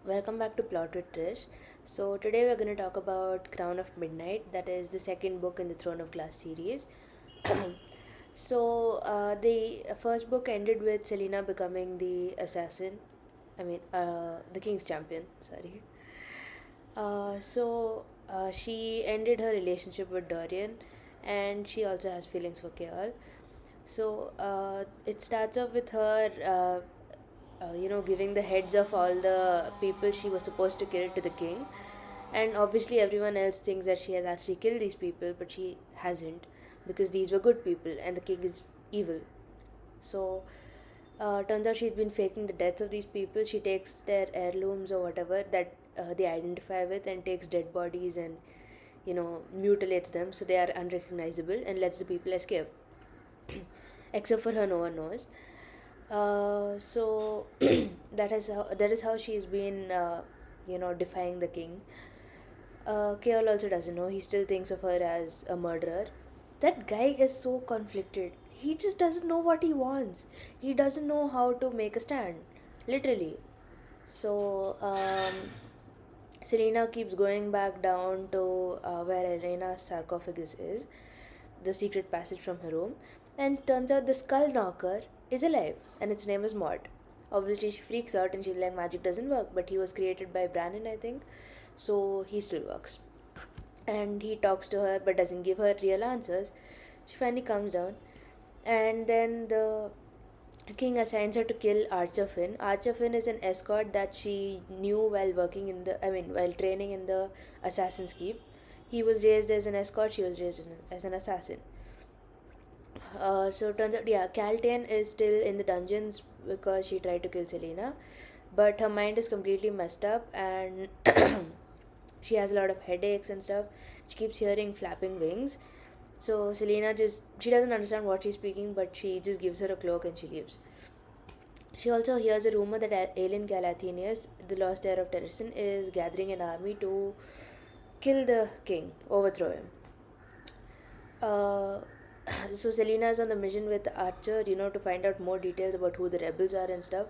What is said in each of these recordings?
Welcome back to Plot with Trish. So, today we're going to talk about Crown of Midnight, that is the second book in the Throne of Glass series. The first book ended with Selena becoming the assassin, the King's champion, sorry. She ended her relationship with Dorian, and she also has feelings for Keol. It starts off with her, giving the heads of all the people she was supposed to kill to the king. And obviously, everyone else thinks that she has actually killed these people, but she hasn't, because these were good people and the king is evil. Turns out she's been faking the deaths of these people. She takes their heirlooms or whatever that they identify with and takes dead bodies and, mutilates them so they are unrecognizable and lets the people escape. Except for her, no one knows. That is how she's been, defying the king. Keol also doesn't know. He still thinks of her as a murderer. That guy is so conflicted. He just doesn't know what he wants. He doesn't know how to make a stand. Literally. So, Selena keeps going back down to where Elena's sarcophagus is, the secret passage from her room, and turns out the skull knocker is alive, and its name is Mort. Obviously, she freaks out and she's like, magic doesn't work, but he was created by Brannon, I think, so he still works. And he talks to her but doesn't give her real answers. She finally calms down, and then the king assigns her to kill Archer Finn. Archer Finn is an escort that she knew while while training in the Assassin's Keep. He was raised as an escort, she was raised as an assassin. Turns out, yeah, Caltaine is still in the dungeons because she tried to kill Selena, but her mind is completely messed up and she has a lot of headaches and stuff. She keeps hearing flapping wings. So Selena she doesn't understand what she's speaking, but she just gives her a cloak and she leaves. She also hears a rumor that Aelin Galathinius, the lost heir of Terrasin, is gathering an army to kill the king, overthrow him. Uh, so Selena is on the mission with Archer, to find out more details about who the rebels are and stuff.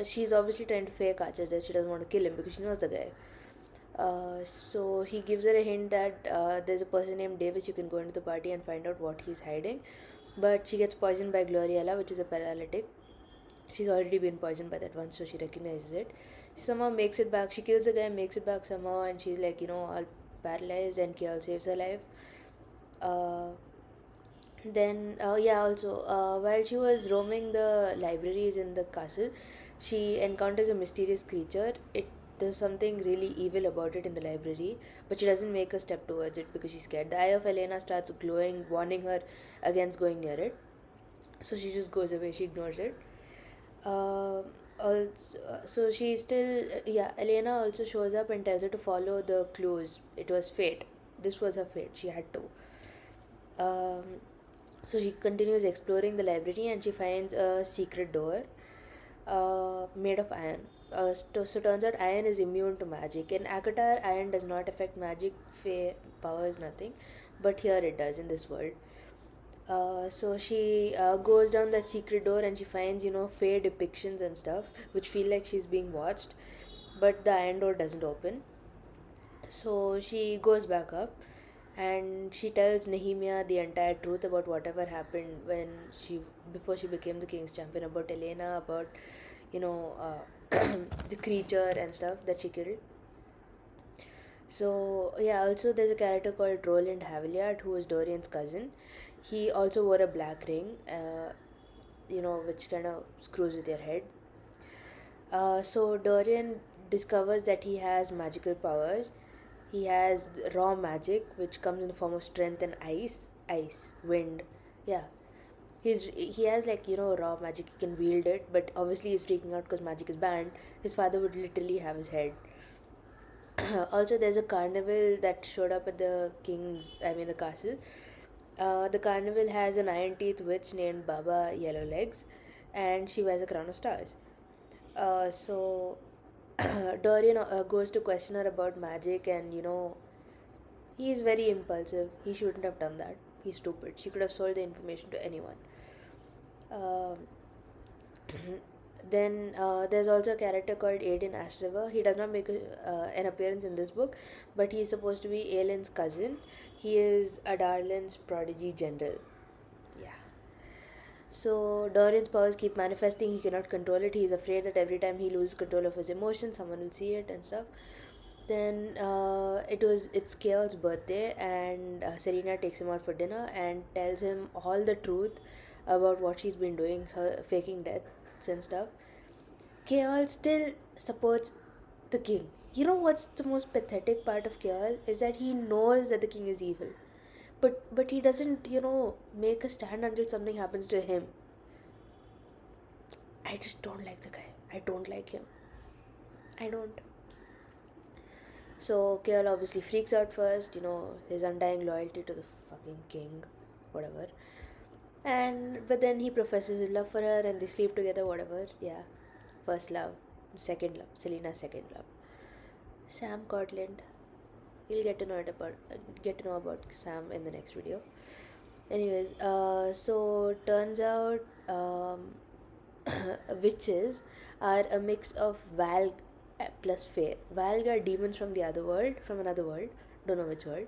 She's obviously trying to fake Archer's death. She doesn't want to kill him because she knows the guy. So he gives her a hint that there's a person named Davis. You can go into the party and find out what he's hiding. But she gets poisoned by Gloriella, which is a paralytic. She's already been poisoned by that once, so she recognizes it. She somehow makes it back. She kills the guy, makes it back somehow, and she's like, all paralyzed, and Kiel saves her life. Uh, While she was roaming the libraries in the castle, she encounters a mysterious creature. There's something really evil about it in the library, but she doesn't make a step towards it because she's scared. The eye of Elena starts glowing, warning her against going near it. So she just goes away. She ignores it. So she still, yeah. Elena also shows up and tells her to follow the clues. It was fate. This was her fate. She had to. Um, so she continues exploring the library and she finds a secret door made of iron. Turns out iron is immune to magic. In Akatar, iron does not affect magic, powers, nothing. But here it does in this world. She goes down that secret door and she finds, fair depictions and stuff, which feel like she's being watched. But the iron door doesn't open. So she goes back up and she tells Nehemia the entire truth about whatever happened before she became the king's champion, about Elena, about the creature and stuff that she killed. So yeah, also there's a character called Roland Haviliard who is Dorian's cousin. He also wore a black ring, which kind of screws with your head. So Dorian discovers that he has magical powers. He has raw magic, which comes in the form of strength and ice, wind. Yeah, he has like raw magic. He can wield it, but obviously he's freaking out because magic is banned. His father would literally have his head. Also, there's a carnival that showed up at the castle. The carnival has an iron teeth witch named Baba Yellowlegs, and she wears a crown of stars. So Dorian goes to question her about magic, and he's very impulsive. He shouldn't have done that. He's stupid. She could have sold the information to anyone. Um, Then there's also a character called Aiden Ashriver. He does not make an appearance in this book, but he's supposed to be Aelin's cousin. He is Adarlan's prodigy general. Yeah. So Dorian's powers keep manifesting. He cannot control it. He's afraid that every time he loses control of his emotions, someone will see it and stuff. Then it's Chaos' birthday, and Serena takes him out for dinner and tells him all the truth about what she's been doing, her faking deaths and stuff. Chaos still supports the king. You know what's the most pathetic part of Chaos is that he knows that the king is evil, but he doesn't make a stand until something happens to him. I just don't like the guy. I don't like him. I don't. So Kale obviously freaks out first, his undying loyalty to the fucking king, whatever. And but then he professes his love for her and they sleep together, whatever. Yeah. First love, second love, Selena's second love. Sam Cortland. You'll get to know about Sam in the next video. Anyways, so turns out witches are a mix of Valg plus Fae. Valg are demons from the other world, from another world. Don't know which world.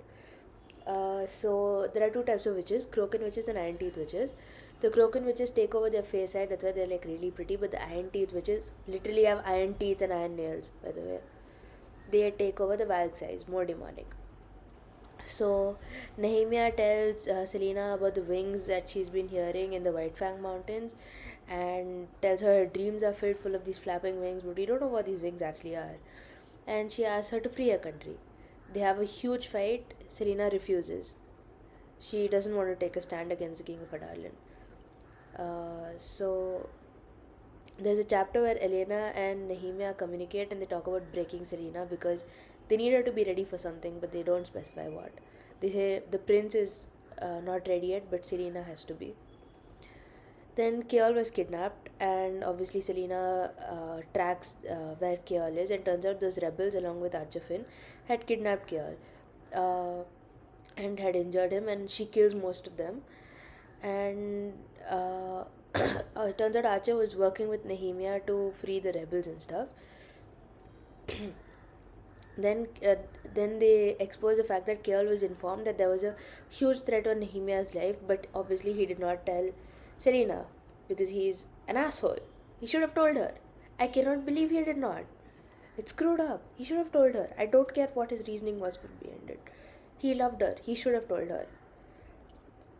So there are two types of witches: Croken witches and Iron Teeth witches. The Croken witches take over their face side, that's why they're like really pretty. But the Iron Teeth witches literally have iron teeth and iron nails. By the way, they take over the Valg size, more demonic. So Nehemia tells Selena about the wings that she's been hearing in the White Fang Mountains, and tells her dreams are filled full of these flapping wings, but we don't know what these wings actually are. And she asks her to free her country. They have a huge fight. Selena refuses. She doesn't want to take a stand against the King of Adarlan. So there's a chapter where Elena and Nehemia communicate and they talk about breaking Selena because they need her to be ready for something, but they don't specify what. They say the prince is not ready yet, but Selena has to be. Then Keol was kidnapped, and obviously Selena tracks where Keol is, and turns out those rebels, along with Archafin, had kidnapped Keol uh, and had injured him, and she kills most of them. And it turns out Archer was working with Nehemia to free the rebels and stuff. Then, uh, then they expose the fact that Keol was informed that there was a huge threat on Nehemia's life, but obviously he did not tell Selena because he's an asshole. He should have told her. I cannot believe he did not. It's screwed up. He should have told her. I don't care what his reasoning was for behind it. He loved her. He should have told her.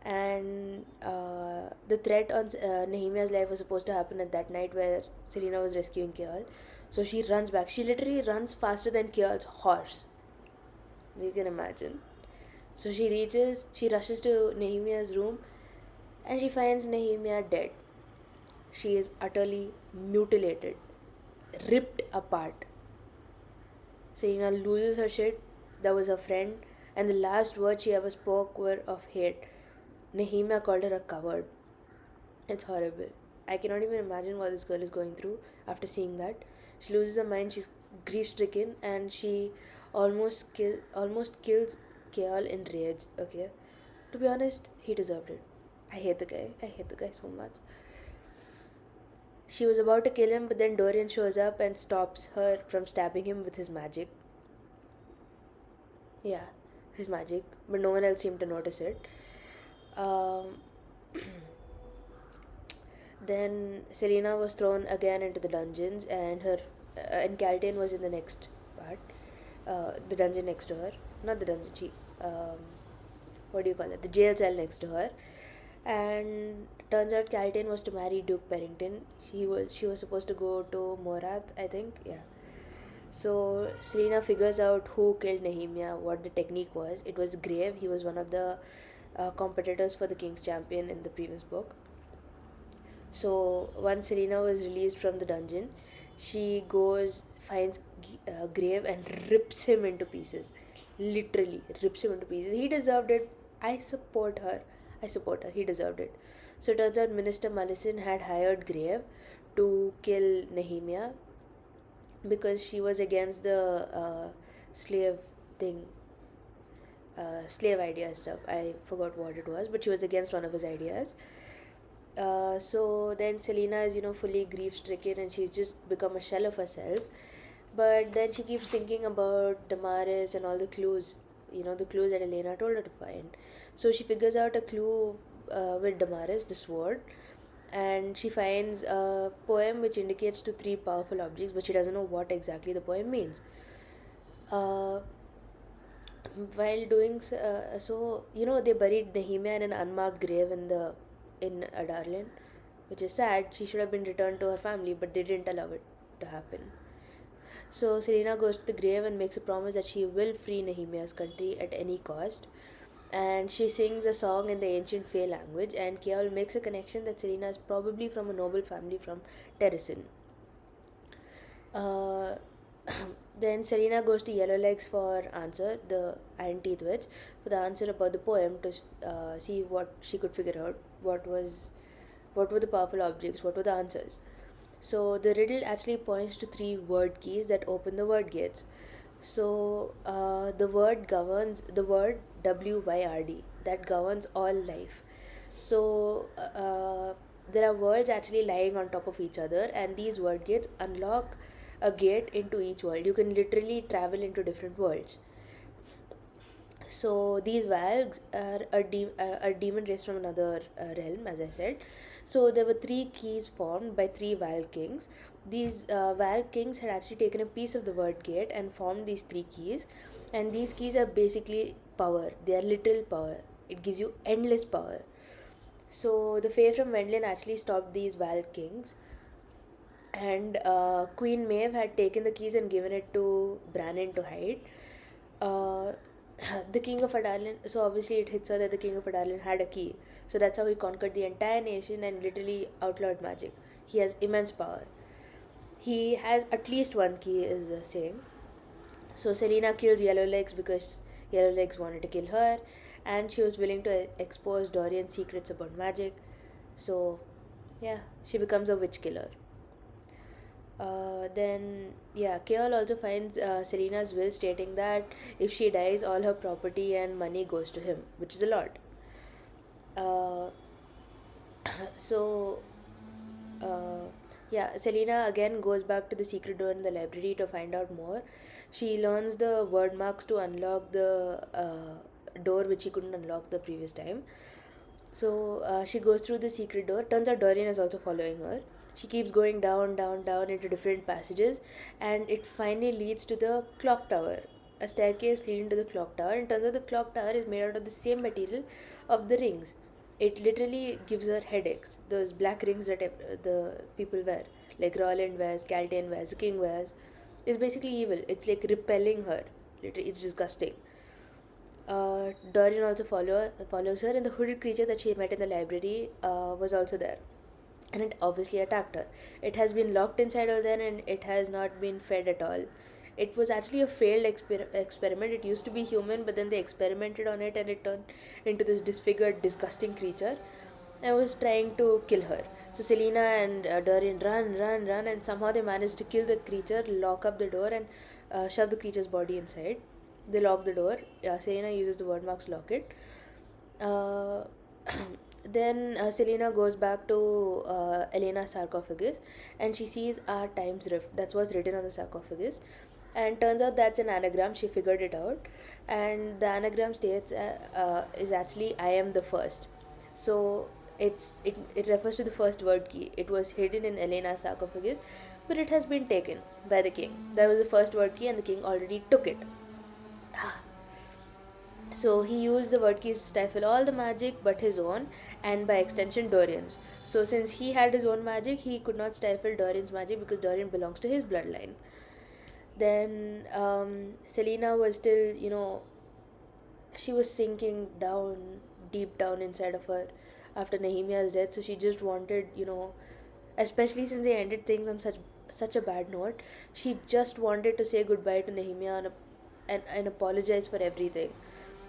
And the threat on Nehemia's life was supposed to happen at that night where Selena was rescuing Keol. So she runs back. She literally runs faster than Keol's horse. You can imagine. So she rushes to Nehemia's room and she finds Nehemia dead. She is utterly mutilated, ripped apart. Selena loses her shit. That was her friend, and the last words she ever spoke were of hate. Nehemia called her a coward. It's horrible. I cannot even imagine what this girl is going through after seeing that. She loses her mind, she's grief stricken, and she almost kills Keal in rage, okay? To be honest, he deserved it. I hate the guy. I hate the guy so much. She was about to kill him, but then Dorian shows up and stops her from stabbing him with his magic. Yeah, his magic, but no one else seemed to notice it. Um, then Selena was thrown again into the dungeons, and her and Caltaine was in the next part, the dungeon next to her, not the dungeon. What do you call it? The jail cell next to her, and turns out Caltaine was to marry Duke Barrington. She was supposed to go to Morath, I think. Yeah. So Selena figures out who killed Nehemia, what the technique was. It was Grave. He was one of the competitors for the King's Champion in the previous book. So once Selena was released from the dungeon, she finds Grave, and rips him into pieces. Literally rips him into pieces. He deserved it. I support her. I support her. He deserved it. So it turns out Minister Malison had hired Grave to kill Nehemia because she was against the slave thing, slave idea stuff. I forgot what it was, but she was against one of his ideas. So then Selena is, fully grief stricken and she's just become a shell of herself. But then she keeps thinking about Damaris and all the clues, the clues that Elena told her to find. So she figures out a clue with Damaris, the sword, and she finds a poem which indicates to three powerful objects, but she doesn't know what exactly the poem means. Uh, while doing so, they buried Nehemia in an unmarked grave in Adarlan, which is sad. She should have been returned to her family, but they didn't allow it to happen. So Selena goes to the grave and makes a promise that she will free Nehemiah's country at any cost. And she sings a song in the ancient Fey language, and Keol makes a connection that Selena is probably from a noble family from Terrasin. Uh, then Selena goes to Yellowlegs for answer, the Iron Teeth Witch, for the answer about the poem to see what she could figure out. What were the powerful objects? What were the answers? So the riddle actually points to three word keys that open the word gates. So the word governs the word WYRD that governs all life. So there are worlds actually lying on top of each other, and these word gates unlock a gate into each world. You can literally travel into different worlds. So these valves are a demon race from another realm, as I said. So there were three keys formed by three Val kings. These Val kings had actually taken a piece of the word gate and formed these three keys, and these keys are basically power. They are literal power. It gives you endless power. So the Fae from Wendlin actually stopped these Val kings, and Queen Maeve had taken the keys and given it to Brannon to hide. Uh, the king of Adalin, so obviously it hits her that the king of Adalin had a key. So that's how he conquered the entire nation and literally outlawed magic. He has immense power. He has at least one key, is the saying. So Selena kills Yellowlegs because Yellowlegs wanted to kill her, and she was willing to expose Dorian's secrets about magic. So, yeah, she becomes a witch killer. Then, yeah, Keol also finds Selena's will stating that if she dies, all her property and money goes to him, which is a lot. Uh, so, uh, yeah, Selena again goes back to the secret door in the library to find out more. She learns the word marks to unlock the door which she couldn't unlock the previous time. So she goes through the secret door. Turns out Dorian is also following her. She keeps going down, down, down into different passages, and it finally leads to the clock tower. A staircase leading to the clock tower, and turns out the clock tower is made out of the same material of the rings. It literally gives her headaches. Those black rings that the people wear, like Roland wears, Caltain wears, the king wears, is basically evil. It's like repelling her. Literally, it's disgusting. Dorian also follows her, and the hooded creature that she met in the library was also there, and it obviously attacked her. It has been locked inside her then, and it has not been fed at all. It was actually a failed experiment. It used to be human, but then they experimented on it, and it turned into this disfigured, disgusting creature, and was trying to kill her. So Selena and Dorian run, run, run, and somehow they managed to kill the creature, lock up the door, and shove the creature's body inside. They lock the door. Selena uses the word marks lock it. Uh, then Selena goes back to Elena's sarcophagus, and she sees our times rift. That's what's written on the sarcophagus. And turns out that's an anagram. She figured it out. And the anagram states is actually I am the first. So it refers to the first word key. It was hidden in Elena's sarcophagus, but it has been taken by the king. That was the first word key, and the king already took it. So he used the word keys to stifle all the magic but his own, and by extension Dorian's. So since he had his own magic, he could not stifle Dorian's magic because Dorian belongs to his bloodline. Then Selena was still, she was sinking down, deep down inside of her after Nehemiah's death. So she just wanted, especially since they ended things on such a bad note, she just wanted to say goodbye to Nehemiah and apologize for everything.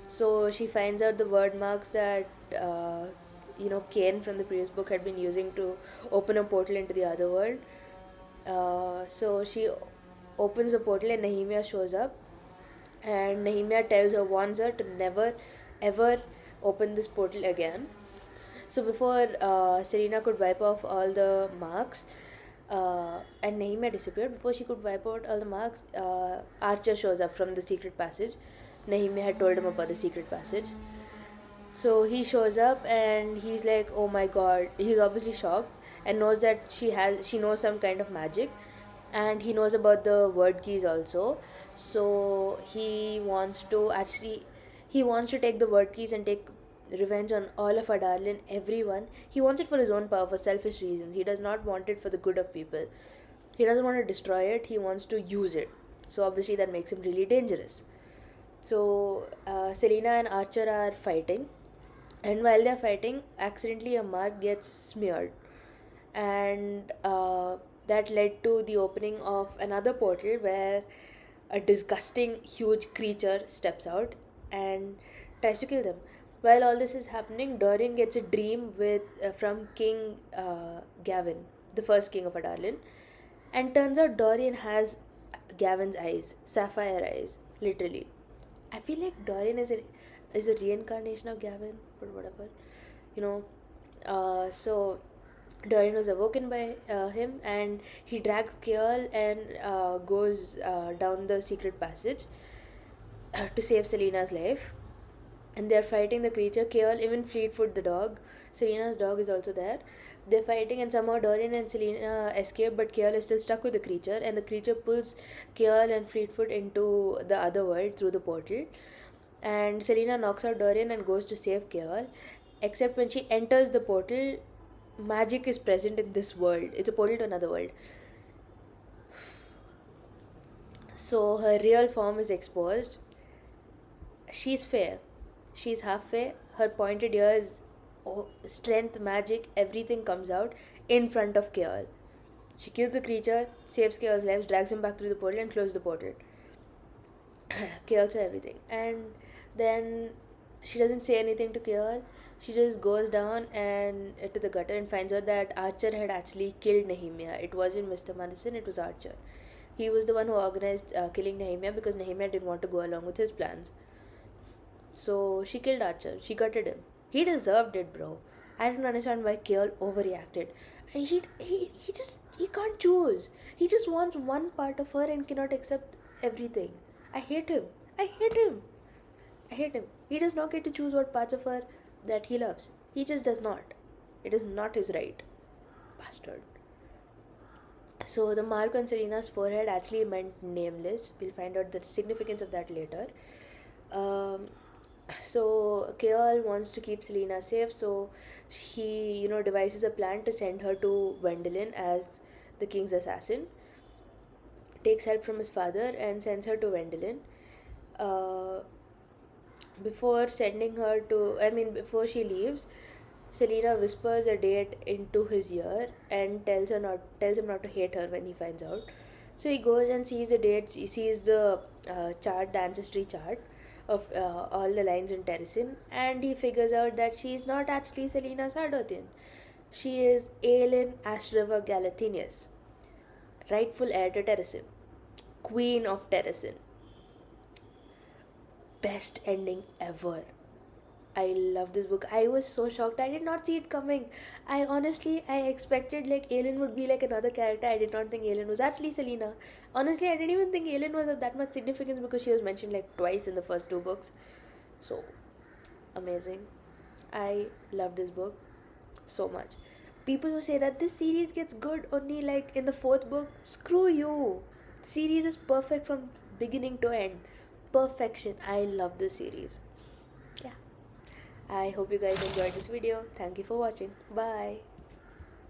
So she finds out the word marks that Kane from the previous book had been using to open a portal into the other world. So she opens the portal and Nehemiah shows up, and Nehemiah warns her to never ever open this portal again. So before Selena could wipe off all the marks, and Nehemia disappeared, before she could wipe out all the marks, Archer shows up from the secret passage. Nehemia had told him about the secret passage. So he shows up and he's like, "Oh my god!" He's obviously shocked and knows that she knows some kind of magic, and he knows about the word keys also. So he wants to take the word keys and take revenge on all of Adarlan, everyone. He wants it for his own power, for selfish reasons. He does not want it for the good of people. He doesn't want to destroy it. He wants to use it. So obviously that makes him really dangerous. So Selena and Archer are fighting, and while they're fighting, accidentally a mark gets smeared, and that led to the opening of another portal where a disgusting huge creature steps out and tries to kill them. While all this is happening, Dorian gets a dream with from King Gavin, the first king of Adarlan, and turns out Dorian has Gavin's eyes, sapphire eyes, literally. I feel like Dorian is a reincarnation of Gavin, but whatever, you know. So Dorian was awoken by him, and he drags Kjell and goes down the secret passage to save Selena's life. And they're fighting the creature. Kjell, even Fleetfoot the dog, Selena's dog, is also there. They're fighting, and somehow Dorian and Selena escape, but Kjell is still stuck with the creature, and the creature pulls Kjell and Fleetfoot into the other world through the portal. And Selena knocks out Dorian and goes to save Kjell. Except when she enters the portal, magic is present in this world. It's a portal to another world. So her real form is exposed. She's fair. She's half fair. Her pointed ears, strength, magic, everything comes out in front of Kjell. She kills the creature, saves Kjell's life, drags him back through the portal, and closes the portal. Kjell saw everything. And then she doesn't say anything to Kjell. She just goes down and to the gutter and finds out that Archer had actually killed Nehemia. It wasn't Mr. Madison, it was Archer. He was the one who organized killing Nehemia because Nehemia didn't want to go along with his plans. So she killed Archer. She gutted him. He deserved it, bro. I don't understand why Kjell overreacted. He can't choose. He just wants one part of her and cannot accept everything. I hate him. I hate him. I hate him. He does not get to choose what parts of her that he loves. He just does not. It is not his right. Bastard. So the mark on Selena's forehead actually meant nameless. We'll find out the significance of that later. Um, so Kjell wants to keep Selena safe, so he, devises a plan to send her to Wendelin as the king's assassin. Takes help from his father and sends her to Wendelin. Uh, before she leaves, Selena whispers a date into his ear and tells him not to hate her when he finds out. So he goes and sees the date. He sees the chart, the ancestry chart of all the lines in Terrasin, and he figures out that she is not actually Selena Sardothian. She is Aelin Ashriva Galathinius, rightful heir to Terrasin, queen of Terrasin. Best ending ever. I love this book. I was so shocked. I did not see it coming. I expected like Aelin would be like another character. I did not think Aelin was actually Selena. Honestly, I didn't even think Aelin was of that much significance because she was mentioned like twice in the first two books. So amazing. I love this book so much. People who say that this series gets good only like in the fourth book, screw you. The series is perfect from beginning to end. Perfection. I love this series. Yeah. I hope you guys enjoyed this video. Thank you for watching. Bye.